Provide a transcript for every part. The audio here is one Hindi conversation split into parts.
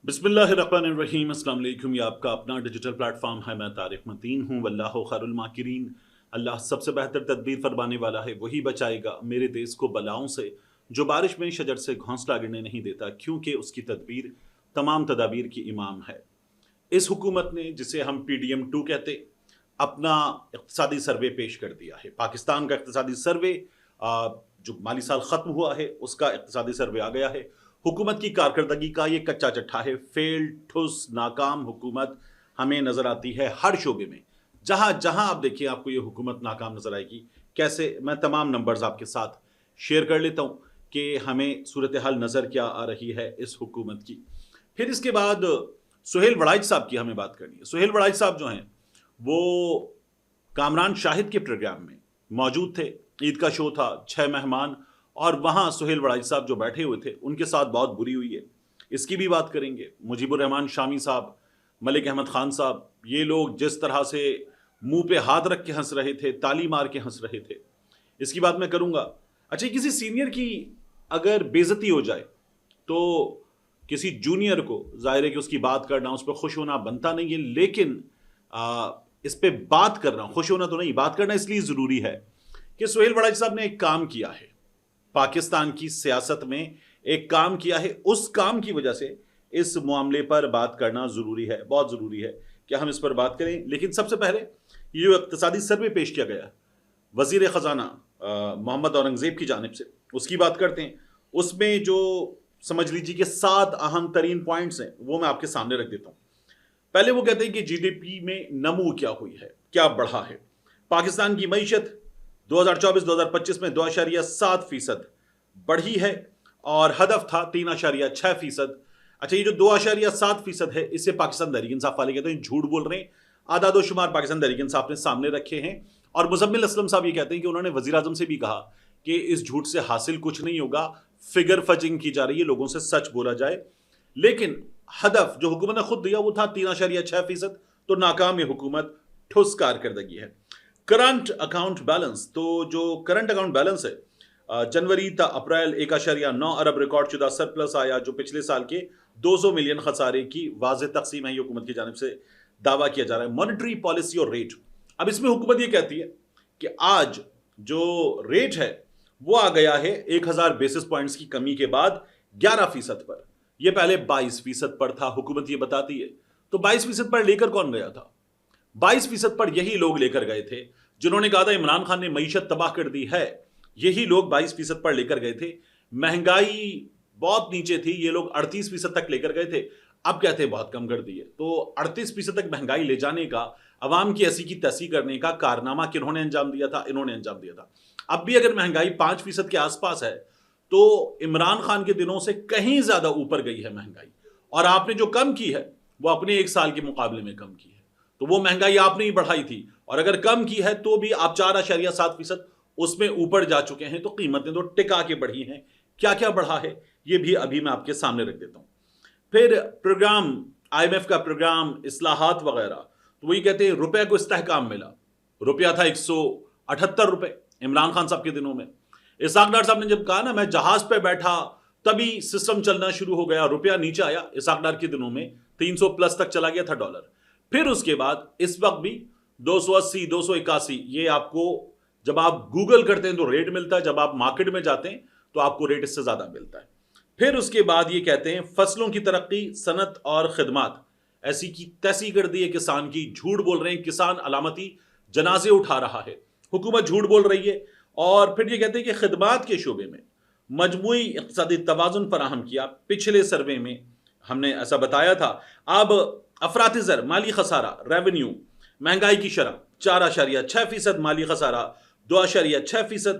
बिस्मिल्लाहिर्रहमानिर्रहीम। अस्सलाम वालेकुम। ये आपका अपना डिजिटल प्लेटफॉर्म है। मैं तारिक मतीन हूँ। वल्लाहु खैरुल माकिरीन। अल्लाह सबसे बेहतर तदबीर फरमाने वाला है, वही बचाएगा मेरे देश को बलाओं से। जो बारिश में शजर से घोंसला गिरने नहीं देता, क्योंकि उसकी तदबीर तमाम तदाबीर की इमाम है। इस हुकूमत ने, जिसे हम PDM-2 कहते, अपना इक़्तिसादी सर्वे पेश कर दिया है। पाकिस्तान का इक़्तिसादी सर्वे जो माली साल ख़त्म हुआ है, उसका इक़्तिसादी सर्वे आ गया है। हुकूमत की कारकर्दगी का ये कच्चा चट्ठा है। फेल्ड, ठुस, नाकाम हुकूमत हमें नज़र आती है हर शोबे में। जहाँ जहाँ आप देखिए, आपको ये हुकूमत नाकाम नज़र आएगी। कैसे? मैं तमाम नंबर्स आपके साथ शेयर कर लेता हूँ कि हमें सूरत हाल नज़र क्या आ रही है इस हुकूमत की। फिर इसके बाद सुहेल वड़ाइच साहब की हमें बात करनी है। सुहेल वड़ाइच साहब जो हैं, वो कामरान शाहिद के प्रोग्राम में मौजूद थे। ईद का शो था, 6 मेहमान, और वहाँ सुहेल वड़ाइच साहब जो बैठे हुए थे, उनके साथ बहुत बुरी हुई है। इसकी भी बात करेंगे। मुजीबुर रहमान शामी साहब, मलिक अहमद खान साहब, ये लोग जिस तरह से मुंह पे हाथ रख के हंस रहे थे, ताली मार के हंस रहे थे, इसकी बात मैं करूंगा। अच्छा, किसी सीनियर की अगर बेइज्जती हो जाए तो किसी जूनियर को जाहिर है कि उसकी बात करना, उस पर खुश होना बनता नहीं है। लेकिन इस पे बात करना, खुश होना तो नहीं, बात करना इसलिए ज़रूरी है कि सुहेल वड़ाइच साहब ने एक काम किया है, पाकिस्तान की सियासत में एक काम किया है। उस काम की वजह से इस मामले पर बात करना ज़रूरी है, बहुत ज़रूरी है कि हम इस पर बात करें। लेकिन सबसे पहले ये जो इक़्तिसादी सर्वे पेश किया गया वज़ीर ख़जाना मोहम्मद औरंगज़ेब की जानिब से, उसकी बात करते हैं। उसमें जो समझ लीजिए कि 7 अहम तरीन पॉइंट्स हैं, वो मैं आपके सामने रख देता हूँ। पहले वो कहते हैं कि GDP में नमू क्या हुई है, क्या बढ़ा है। पाकिस्तान की मईशत 2024-2025 में 2.7% बढ़ी है और हदफ था 3.6%। अच्छा, ये जो 2.7% है, इससे पाकिस्तान तहरीक इंसाफ वाले कहते हैं झूठ बोल रहे हैं। आदादो शुमार पाकिस्तान तहरीक इंसाफ ने सामने रखे हैं और मुज़म्मिल असलम साहब ये कहते हैं कि उन्होंने वज़ीर आज़म से भी कहा कि इस झूठ से हासिल कुछ नहीं होगा, फिगर फजिंग की जा रही है, लोगों से सच बोला जाए। लेकिन हदफ जो हुकूमत ने खुद दिया वो था 3.6%, तो नाकाम ये हुकूमत, ठोस कारकर्दगी है। करंट अकाउंट बैलेंस, तो जो करंट अकाउंट बैलेंस है, जनवरी ता अप्रैल 1.9 अरब रिकॉर्ड शुदा सरप्लस आया, जो पिछले साल के 200 मिलियन खसारे की वाज़ेह तकसीम है। ये हुकूमत की जानिब से दावा किया जा रहा है। मॉनेटरी पॉलिसी और रेट, अब इसमें हुकूमत ये कहती है कि आज जो रेट है वो आ गया है 1000 बेसिस पॉइंट्स की कमी के बाद 11% पर। यह पहले 22% पर था, हुकूमत ये बताती है। तो 22% पर लेकर कौन गया था? 22% पर यही लोग लेकर गए थे जिन्होंने कहा था इमरान खान ने मईशत तबाह कर दी है। यही लोग 22% पर लेकर गए थे। महंगाई बहुत नीचे थी, ये लोग 38% तक लेकर गए थे। अब कहते हैं बहुत कम कर दी है। तो 38% तक महंगाई ले जाने का, अवाम की ऐसी की तैसी करने का कारनामा किन्होंने अंजाम दिया था? इन्होंने अंजाम दिया था। अब भी अगर महंगाई 5% के आसपास है तो इमरान खान के दिनों से कहीं ज्यादा ऊपर गई है महंगाई। और आपने जो कम की है वो अपने 1 साल के मुकाबले में कम की है। तो वो महंगाई आपने ही बढ़ाई थी, और अगर कम की है तो भी आप 4.7% उसमें ऊपर जा चुके हैं। तो कीमतें तो टिका के बढ़ी हैं। क्या क्या बढ़ा है ये भी अभी मैं आपके सामने रख देता हूं। फिर प्रोग्राम, IMF का प्रोग्राम, इस्लाहात वगैरह, तो वही कहते हैं रुपए को इस्तेहकाम मिला। रुपया था 178 रुपए इमरान खान साहब के दिनों में। इसाक डार साहब ने जब कहा ना मैं जहाज पे बैठा तभी सिस्टम चलना शुरू हो गया, रुपया नीचे आया। इसाक डार के दिनों में 300 प्लस तक चला गया था डॉलर। फिर उसके बाद इस वक्त भी 280, 281, ये आपको जब आप गूगल करते हैं तो रेट मिलता है, जब आप मार्केट में जाते हैं तो आपको रेट इससे ज्यादा मिलता है। फिर उसके बाद ये कहते हैं फसलों की तरक्की, सनत और खिदमात ऐसी की तैसी कर दी है किसान की। झूठ बोल रहे हैं, किसान अलामती जनाजे उठा रहा है, हुकूमत झूठ बोल रही है। और फिर ये कहते हैं कि खिदमात के शोबे में मजमूई इक़्तिसादी तवाज़ुन फराहम किया। पिछले सर्वे में हमने ऐसा बताया था। अब अफरात-ए-ज़र, माली खसारा, रेवेन्यू, महंगाई की शरह 4.6%, माली खसारा 2.6%,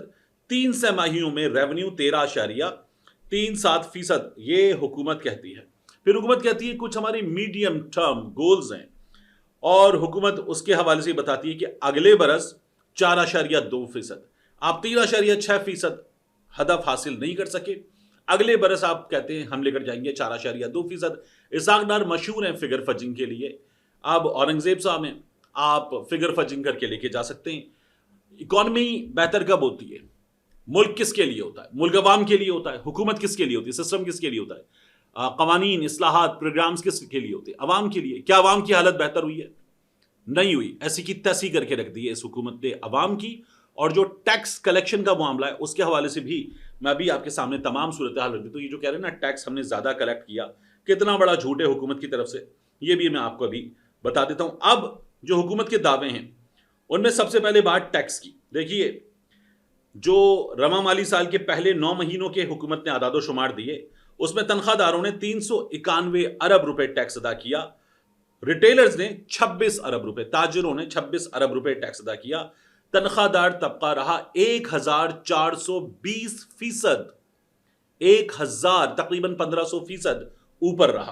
3 तिमाहियों में रेवेन्यू 13.37%, ये हुकूमत कहती है। फिर हुकूमत कहती है कुछ हमारे मीडियम टर्म गोल्स हैं, और हुकूमत उसके हवाले से बताती है कि अगले बरस 4.2%, आप 3.6% हदफ हासिल नहीं कर सके। अगले बरस आप कहते हैं हम लेकर जाएंगे 4.2%। इसाक डार मशहूर हैं फिगर फजिंग के लिए। अब औरंगजेब साहब हैं, आप फिगर फजिंग करके लेके जा सकते हैं। इकॉनमी बेहतर कब होती है? मुल्क किसके लिए होता है? मुल्क अवाम के लिए होता है। हुकूमत किसके लिए होती है? सिस्टम किसके लिए होता है? कवानीन, इस्लाहात, प्रोग्राम्स किसके लिए होते हैं? अवाम के लिए। क्या अवाम की हालत बेहतर हुई है? नहीं हुई। ऐसी की तैसी करके रख दी है इस हुकूमत ने अवाम की। और जो टैक्स कलेक्शन का मामला है उसके हवाले से भी मैं अभी आपके सामने तमाम सूरत हाल रख दी। तो ये जो कह रहे हैं ना टैक्स हमने ज्यादा कलेक्ट किया, कितना बड़ा झूठ है हुकूमत की तरफ से, ये भी मैं आपको अभी बता देता हूं। अब जो हुकूमत के दावे हैं उनमें सबसे पहले बात टैक्स की। देखिए, जो रमा माली साल के पहले 9 महीनों के हुकूमत ने आदादो शुमार दिए, उसमें तनख्वाहदारों ने 391 अरब रुपए टैक्स अदा किया, रिटेलर्स ने 26 अरब रुपए, ताजिरों ने 26 अरब रुपए टैक्स अदा किया, तनख्वाहदार तबका रहा 1420%, 1000 तकरीबन 1500% ऊपर रहा।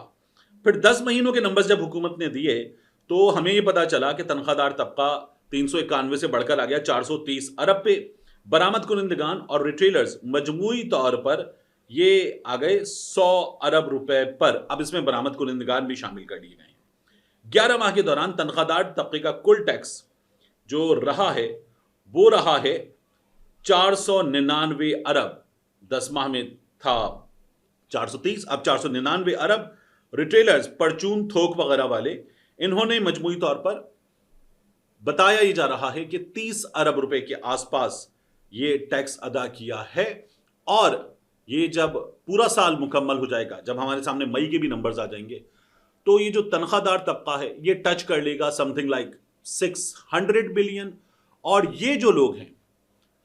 फिर 10 महीनों के नंबर जब हुकूमत ने दिए तो हमें यह पता चला कि तनख्वाहदार तबका 391 से बढ़कर आ गया 430 अरब पे। बरामद कुनिंदगान और रिटेलर्स मजमूई तौर पर ये आ गए 100 अरब रुपए पर। अब इसमें बरामद कुनिंदगान भी शामिल कर लिए गए। 11 माह के दौरान तनख्वाहदार तबके का कुल टैक्स जो रहा है वो रहा है 499 अरब। 10 माह में था 430, अब 499 अरब। रिटेलर्स, परचून, थोक वगैरह वाले, इन्होंने मजमूई तौर पर बताया ही जा रहा है कि 30 अरब रुपए के आसपास ये टैक्स अदा किया है। और ये जब पूरा साल मुकम्मल हो जाएगा, जब हमारे सामने मई के भी नंबर्स आ जाएंगे, तो ये जो तनख्वाहदार तबका है ये टच कर लेगा समथिंग लाइक 600 बिलियन। और ये जो लोग हैं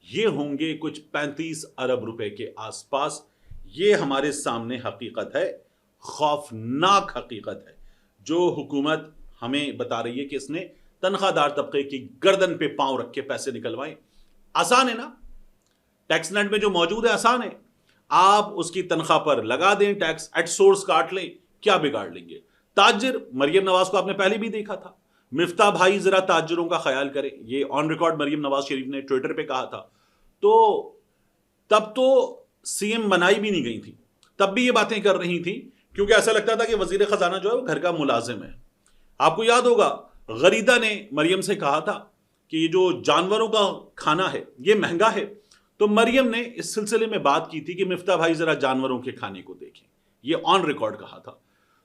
ये होंगे कुछ 35 अरब रुपए के आसपास। ये हमारे सामने हकीकत है, खौफनाक हकीकत है, जो हुकूमत हमें बता रही है कि इसने तनख्वाहदार तबके की गर्दन पे पांव रख के पैसे निकलवाए। आसान है ना, टैक्स नेट में जो मौजूद है आसान है, आप उसकी तनख्वाह पर लगा दें टैक्स, एट सोर्स काट लें, क्या बिगाड़ लेंगे। ताजिर, मरियम नवाज को आपने पहले भी देखा था, मिफ्ता भाई जरा ताजिरों का ख्याल करें, ये ऑन रिकॉर्ड मरियम नवाज शरीफ ने ट्विटर पे कहा था। तो तब तो सीएम बनाई भी नहीं गई थी, तब भी ये बातें कर रही थी, क्योंकि ऐसा लगता था कि वजीर खजाना जो है वो घर का मुलाजिम है। आपको याद होगा गरीदा ने मरियम से कहा था कि ये जो जानवरों का खाना है ये महंगा है, तो मरियम ने इस सिलसिले में बात की थी कि मिफ्ता भाई जरा जानवरों के खाने को देखें, ये ऑन रिकॉर्ड कहा था।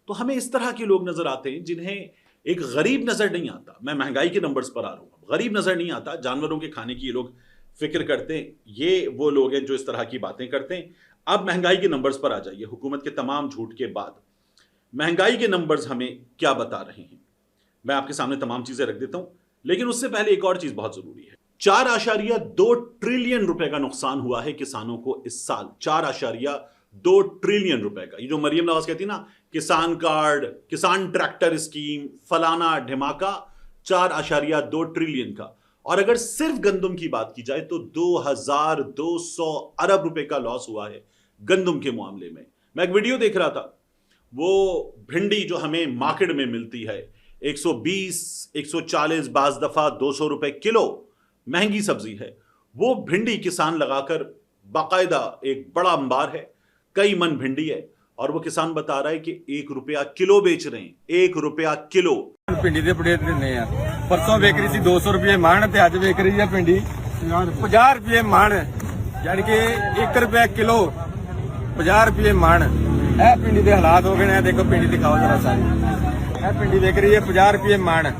तो हमें इस तरह के लोग नजर आते हैं जिन्हें एक गरीब नजर नहीं आता। मैं महंगाई के नंबर्स पर आ रहा हूं, गरीब नजर नहीं आता, जानवरों के खाने की ये लोग फिक्र करते हैं। ये वो लोग हैं जो इस तरह की बातें करते हैं। अब महंगाई के नंबर्स पर आ जाइए। हुकूमत के तमाम झूठ के बाद महंगाई के नंबर्स हमें क्या बता रहे हैं, मैं आपके सामने तमाम चीजें रख देता हूं, लेकिन उससे पहले एक और चीज बहुत जरूरी है। 4.2 ट्रिलियन रुपए का नुकसान हुआ है किसानों को इस साल, 4.2 ट्रिलियन रुपए का। ये जो मरियम नवाज कहती ना, किसान कार्ड, किसान ट्रैक्टर स्कीम, फलाना ढिमाका, 4.2 ट्रिलियन का। और अगर सिर्फ गंदम की बात की जाए तो 2200 अरब रुपए का लॉस हुआ है गंदम के मामले में। मैं एक वीडियो देख रहा था, वो भिंडी जो हमें मार्केट में मिलती है 120, 140, बाज दफा 200 रुपए किलो, महंगी सब्जी है, वो भिंडी किसान लगाकर बाकायदा एक बड़ा अंबार है, कई मन भिंडी है, और वो किसान बता रहा है कि 1 रुपया किलो बेच रहे हैं, 1 रुपया किलो। भिंडी ਦੇ ਪਲੇਟ ਦਿੰਦੇ ਆ, ਪਰਸੋਂ ਵੇਚ ਰਹੀ ਸੀ 200 ਰੁਪਏ ਮਣ ਤੇ ਅੱਜ ਵੇਚ ਰਹੀ ਹੈ भिंडी 50 ਰੁਪਏ ਮਣ, ਯਾਨੀ ਕਿ 1 ਰੁਪया ਕਿਲੋ 50 ਰੁਪਏ ਮਣ। ਇਹ भिंडी ਦੇ ਹਾਲਾਤ ਹੋ ਗਏ ਨੇ। ਦੇਖੋ भिंडी ਦਿਖਾਓ ਜਰਾ ਸਾਰੀ, ਇਹ भिंडी ਵੇਚ ਰਹੀ है 50 ਰੁਪਏ ਮਣ,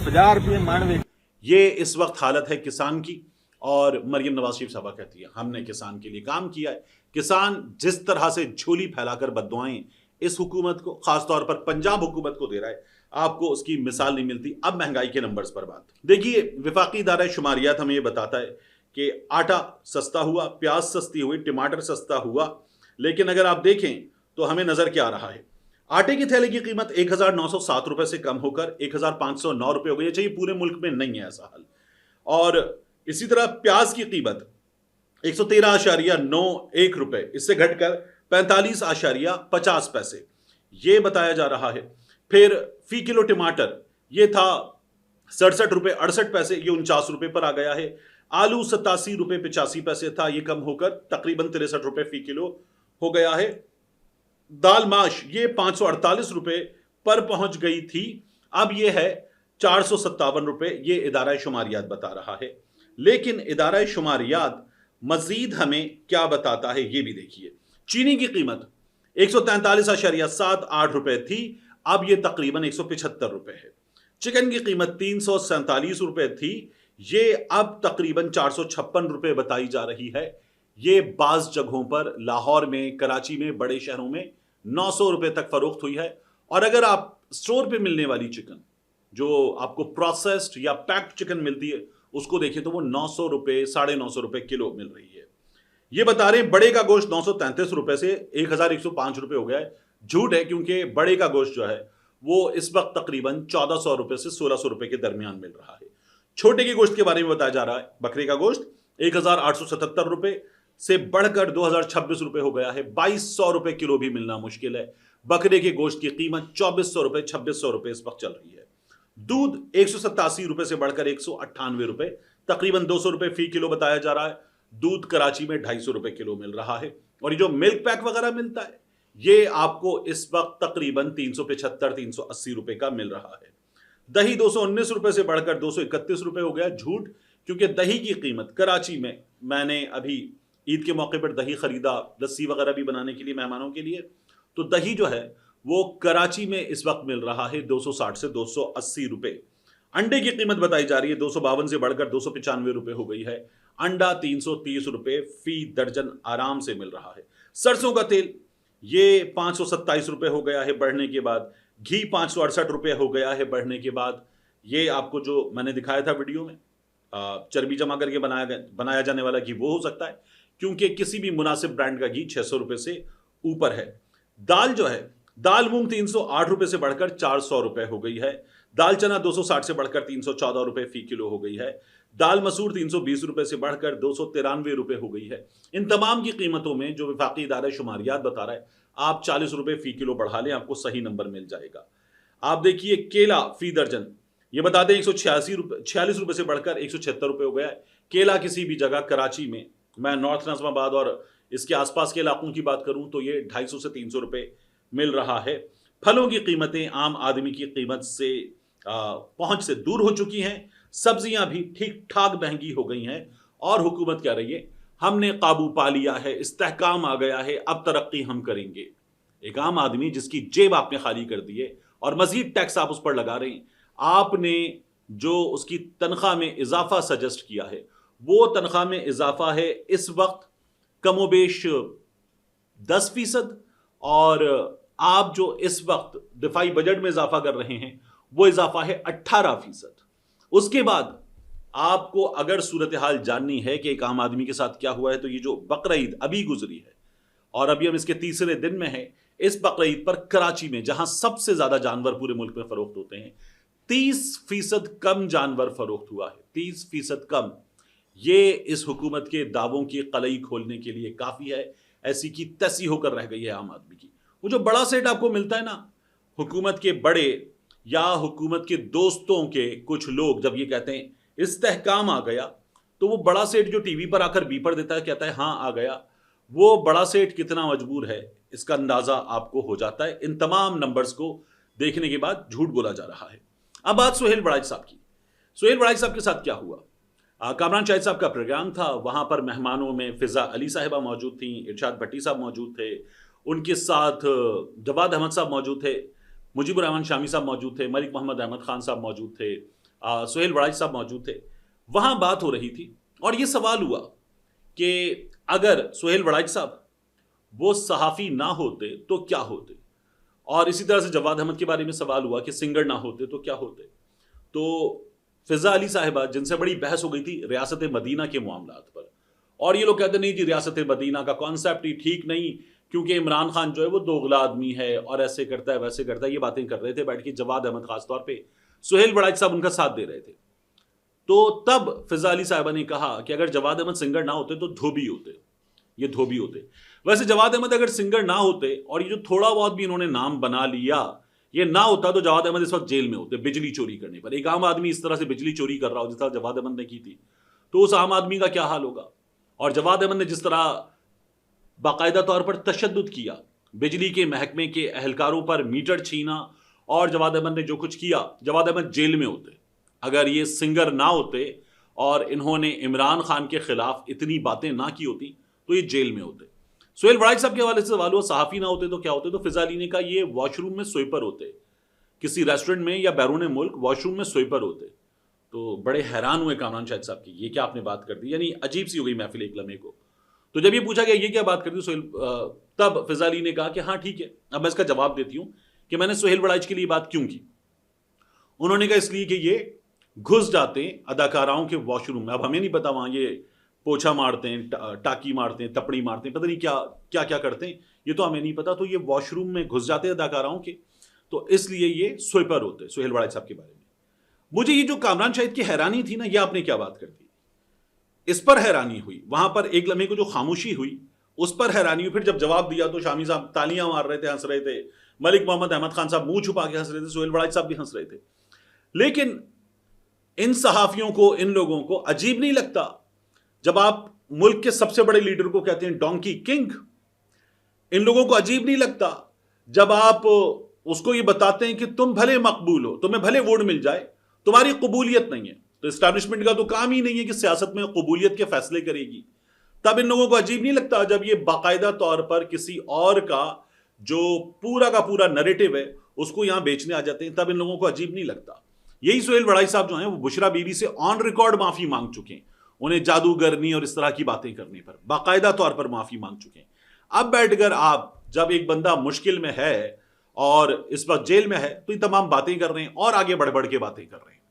50 ਰੁਪਏ ਮਣ। ये इस वक्त हालत है किसान की। और मरियम नवाज शरीफ साहबा कहती है हमने किसान के लिए काम किया है। किसान जिस तरह से झोली फैलाकर बद्दुआएं इस हुकूमत को, खासतौर पर पंजाब हुकूमत को दे रहा है, आपको उसकी मिसाल नहीं मिलती। अब महंगाई के नंबर्स पर बात देखिए, विफाकी इदारा शुमारियात हमें यह बताता है कि आटा सस्ता हुआ, प्याज सस्ती हुई, टमाटर सस्ता हुआ, लेकिन अगर आप देखें तो हमें नजर क्या आ रहा है, आटे की थैले की कीमत 1907 रुपए से कम होकर 1509 रुपए हो गई है। चाहिए पूरे मुल्क में नहीं है ऐसा हाल। और इसी तरह प्याज की कीमत 113.91 रुपए, इससे घटकर 45.50 पैसे, ये बताया जा रहा है। फिर फी किलो टमाटर ये था 67 रुपए 68 पैसे, ये 49 रुपए पर आ गया है। आलू 87 रुपए 85 पैसे था, ये कम होकर तकरीबन 63 रुपए फी किलो हो गया है। दाल माश ये 548 रुपए पर पहुंच गई थी, अब ये है 457 रुपए, ये इदारा शुमारियात बता रहा है। लेकिन इदारा शुमारियात मजीद हमें क्या बताता है ये भी देखिए। चीनी की कीमत 143.78 रुपए थी, अब ये तकरीबन 175 रुपए है। चिकन की कीमत 347 रुपए थी, ये अब तकरीबन 456 रुपए बताई जा रही है। ये बाज जगहों पर लाहौर में, कराची में, बड़े शहरों में 900 रुपए तक फरोख्त हुई है। और अगर आप स्टोर पे मिलने वाली चिकन, जो आपको प्रोसेस्ड या पैक्ड चिकन मिलती है, उसको देखें तो वो 900 रुपए, 950 रुपए किलो मिल रही है। ये बता रहे हैं बड़े का गोश्त 933 रुपए से 1105 रुपए हो गया है। झूठ है, क्योंकि बड़े का गोश्त जो है वो इस वक्त तकरीबन 1400 रुपए से 1600 रुपए के दरमियान मिल रहा है। छोटे के गोश्त के बारे में बताया जा रहा है, बकरे का गोश्त 1877 रुपए से बढ़कर 2026 रुपए हो गया है। 2200 रुपए किलो भी मिलना मुश्किल है। बकरे के गोश्त की कीमत 2400 रुपए, 2600 रुपए इस वक्त चल रही है। दूध 187 रुपए से बढ़कर 198 रुपए, तकरीबन 200 रुपए फी किलो बताया जा रहा है। दूध कराची में 250 रुपए किलो मिल रहा है। और ये जो मिल्क पैक वगैरह मिलता है, ये आपको इस वक्त तकरीबन 375-380 रुपए का मिल रहा है। दही 219 रुपए से बढ़कर 231 रुपए हो गया। झूठ, क्योंकि दही की कीमत कराची में, मैंने अभी ईद के मौके पर दही खरीदा, लस्सी वगैरह भी बनाने के लिए मेहमानों के लिए, तो दही जो है वो कराची में इस वक्त मिल रहा है 260 से 280 रुपए। अंडे की कीमत बताई जा रही है 252 से बढ़कर 295 रुपए हो गई है। अंडा 330 रुपए फी दर्जन आराम से मिल रहा है। सरसों का तेल ये 527 रुपए हो गया है बढ़ने के बाद। घी 568 रुपए हो गया है बढ़ने के बाद। ये आपको जो मैंने दिखाया था वीडियो में, चर्बी जमा करके बनाया जाने वाला घी, वो हो सकता है, क्योंकि किसी भी मुनासिब ब्रांड का घी 600 रुपए से ऊपर है। दाल जो है, दाल मूंग 308 रुपए से बढ़कर 400 रुपए हो गई है। दाल चना 260 से बढ़कर 314 रुपए फी किलो हो गई है। दाल मसूर 320 रुपए से बढ़कर 293 रुपए हो गई है। इन तमाम की कीमतों में जो विफाकी इदारा शुमारियात बता रहा है, आप 40 रुपए फी किलो बढ़ा लें, आपको सही नंबर मिल जाएगा। आप देखिए केला फी दर्जन, ये बता दें 146 रुपए से बढ़कर 176 रुपए हो गया है। केला किसी भी जगह कराची में, मैं नॉर्थ नजमाबाद और इसके आसपास के इलाकों की बात करूं तो ये 250 से 300 रुपए मिल रहा है। फलों की कीमतें आम आदमी की कीमत से पहुंच से दूर हो चुकी हैं। सब्जियां भी ठीक ठाक महंगी हो गई हैं। और हुकूमत कह रही है हमने काबू पा लिया है, इस्तेहकाम आ गया है, अब तरक्की हम करेंगे। एक आम आदमी जिसकी जेब आपने खाली कर दी है और मजीद टैक्स आप उस पर लगा रहे हैं। आपने जो उसकी तनख्वाह में इजाफा सजेस्ट किया है, वो तनख्वाह में इजाफा है इस वक्त कमोबेश 10%, और आप जो इस वक्त दिफाई बजट में इजाफा कर रहे हैं वो इजाफा है 18%। उसके बाद आपको अगर सूरत हाल जाननी है कि एक आम आदमी के साथ क्या हुआ है, तो ये जो बकरा ईद अभी गुजरी है और अभी हम इसके तीसरे दिन में है, इस बकरा ईद पर कराची में, जहां सबसे ज्यादा जानवर पूरे मुल्क में फरोख्त होते हैं, 30% कम जानवर फरोख्त हुआ है। 30% कम। ये इस हुकूमत के दावों की कलई खोलने के लिए काफी है। ऐसी की तैसी होकर रह गई है आम आदमी की। वो जो बड़ा सेट आपको मिलता है ना, हुकूमत के बड़े या हुकूमत के दोस्तों के कुछ लोग जब ये कहते हैं इस्तेहकाम आ गया, तो वो बड़ा सेठ जो टीवी पर आकर बीपर देता है, कहता है हाँ आ गया, वो बड़ा सेठ कितना मजबूर है इसका अंदाजा आपको हो जाता है। इन तमाम नंबर्स को देखने के बाद झूठ बोला जा रहा है। अब बात सुहेल बड़ाइच साहब की। सुहेल बड़ाइच साहब के साथ क्या हुआ? कामरान शाहिद साहब का प्रोग्राम था, वहां पर मेहमानों में फिजा अली साहिबा मौजूद थी, इरशाद भट्टी साहब मौजूद थे, उनके साथ जवाद अहमद साहब मौजूद थे, मुजीबुर रहमान शामी साहब मौजूद थे, मलिक मोहम्मद अहमद खान साहब मौजूद थे, सुहेल बड़ाइच साहब मौजूद थे। वहां बात हो रही थी और ये सवाल हुआ कि अगर सुहेल बड़ाइच साहब वो सहाफ़ी ना होते तो क्या होते, और इसी तरह से जवाद अहमद के बारे में सवाल हुआ कि सिंगर ना होते तो क्या होते। तो फिजा अली साहिबा, जिनसे बड़ी बहस हो गई थी रियासत मदीना के मामलात पर, और ये लोग कहते नहीं जी रियासत मदीना का कॉन्सेप्ट ही ठीक नहीं, क्योंकि इमरान खान जो है वो दोगला आदमी है और ऐसे करता है वैसे करता है। ये बातें कर रहे थे बैठ के जवाद अहमद, खासतौर पे सुहेल बड़ाइच साहब उनका साथ दे रहे थे। तो तब फिजा अली साहिबा ने कहा कि अगर जवाद अहमद सिंगर ना होते तो धोबी होते, ये धोबी होते। वैसे जवाद अहमद अगर सिंगर ना होते और ये जो थोड़ा बहुत भी इन्होंने नाम बना लिया ये ना होता, तो जवाद अहमद इस वक्त जेल में होते बिजली चोरी करने पर। एक आम आदमी इस तरह से बिजली चोरी कर रहा हो जिस तरह जवाद अहमद ने की थी, तो उस आम आदमी का क्या हाल होगा। और जवाद अहमद ने जिस तरह बाकायदा तौर पर तशद्दुद किया, बिजली के महकमे के एहलकारों पर मीटर छीना, और जवाद अहमद ने जो कुछ किया, जवाद अहमद जेल में होते। अगर ये सिंगर ना होते और इन्होंने इमरान खान के खिलाफ इतनी बातें ना की होती तो ये जेल में होते। सोहेल वड़ाई साहब के हवाले से सवाल हुआ सहाफी ना होते तो क्या होते, तो फिजा अली ने कहा ये वॉशरूम में स्वीपर होते, किसी रेस्टोरेंट में या बैरून मुल्क वॉशरूम में स्वीपर होते। तो बड़े हैरान हुए कामरान शाहिद साहब की, ये क्या आपने बात कर दी, यानी अजीब सी हो गई महफिल एक लम्हे को। तो जब ये पूछा गया ये क्या बात कर दी सोहेल, तब फिजा अली ने कहा कि हाँ ठीक है, अब मैं इसका जवाब देती हूं कि मैंने सोहेल वड़ाइच के लिए बात क्यों की। उन्होंने कहा इसलिए कि ये घुस जाते हैं अदाकाराओं के वॉशरूम में। अब हमें नहीं पता वहां ये पोछा मारते हैं, टाकी मारते हैं, तपड़ी मारते हैं, पता नहीं क्या क्या क्या करते हैं, ये तो हमें नहीं पता। तो ये वॉशरूम में घुस जाते हैं अदाकाराओं के, तो इसलिए ये स्वीपर होते सोहेल वड़ाइच साहब के बारे में। मुझे ये जो कामरान शाहिद की हैरानी थी ना, ये आपने क्या बात कर दी, इस पर हैरानी हुई। वहां पर एक लम्हे को जो खामोशी हुई उस पर हैरानी हुई। फिर जब जवाब दिया तो शामी साहब तालियां मार रहे थे, हंस रहे थे, मलिक मोहम्मद अहमद खान साहब मुंह छुपा के हंस रहे थे, सोहेल वड़ाइच साहब भी हंस रहे थे। लेकिन इन सहाफियों को, इन लोगों को अजीब नहीं लगता जब आप मुल्क के सबसे बड़े लीडर को कहते हैं डोंकी किंग? इन लोगों को अजीब नहीं लगता जब आप उसको ये बताते हैं कि तुम भले मकबूल हो, तुम्हें भले वोट मिल जाए, तुम्हारी कबूलियत नहीं है? तो एस्टैब्लिशमेंट का तो काम ही नहीं है कि सियासत में कबूलियत के फैसले करेगी। तब इन लोगों को अजीब नहीं लगता जब ये बाकायदा तौर पर किसी और का जो पूरा का पूरा नैरेटिव है उसको यहां बेचने आ जाते हैं, तब इन लोगों को अजीब नहीं लगता। यही सोहेल वड़ाई साहब जो हैं वो बुशरा बीबी से ऑन रिकॉर्ड माफी मांग चुके हैं, उन्हें जादूगरनी और इस तरह की बातें करने पर बाकायदा तौर पर माफी मांग चुके हैं। अब बैठकर आप, जब एक बंदा मुश्किल में है और इस वक्त जेल में है, तो ये तमाम बातें कर रहे हैं और आगे बढ़ बढ़ के बातें कर रहे हैं,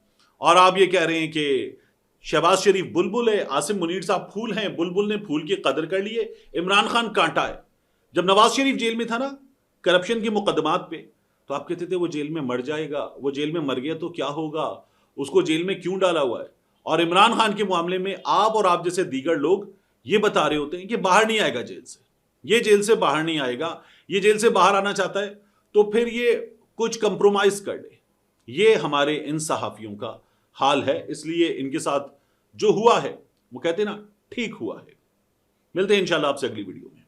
और आप ये कह रहे हैं कि शहबाज शरीफ बुलबुल है, आसिम मुनीर साहब फूल हैं, बुलबुल ने फूल की कदर कर ली है, इमरान खान कांटा है। जब नवाज शरीफ जेल में था ना करप्शन के मुकदमात पे, तो आप कहते थे वो जेल में मर जाएगा, वो जेल में मर गया तो क्या होगा, उसको जेल में क्यों डाला हुआ है। और इमरान खान के मामले में आप और आप जैसे दीगर लोग ये बता रहे होते हैं कि बाहर नहीं आएगा जेल से, ये जेल से बाहर नहीं आएगा, ये जेल से बाहर आना चाहता है तो फिर ये कुछ कंप्रोमाइज कर ले। ये हमारे इन सहाफियों का हाल है, इसलिए इनके साथ जो हुआ है वो कहते हैं ना ठीक हुआ है। मिलते हैं इंशाल्लाह आपसे अगली वीडियो में।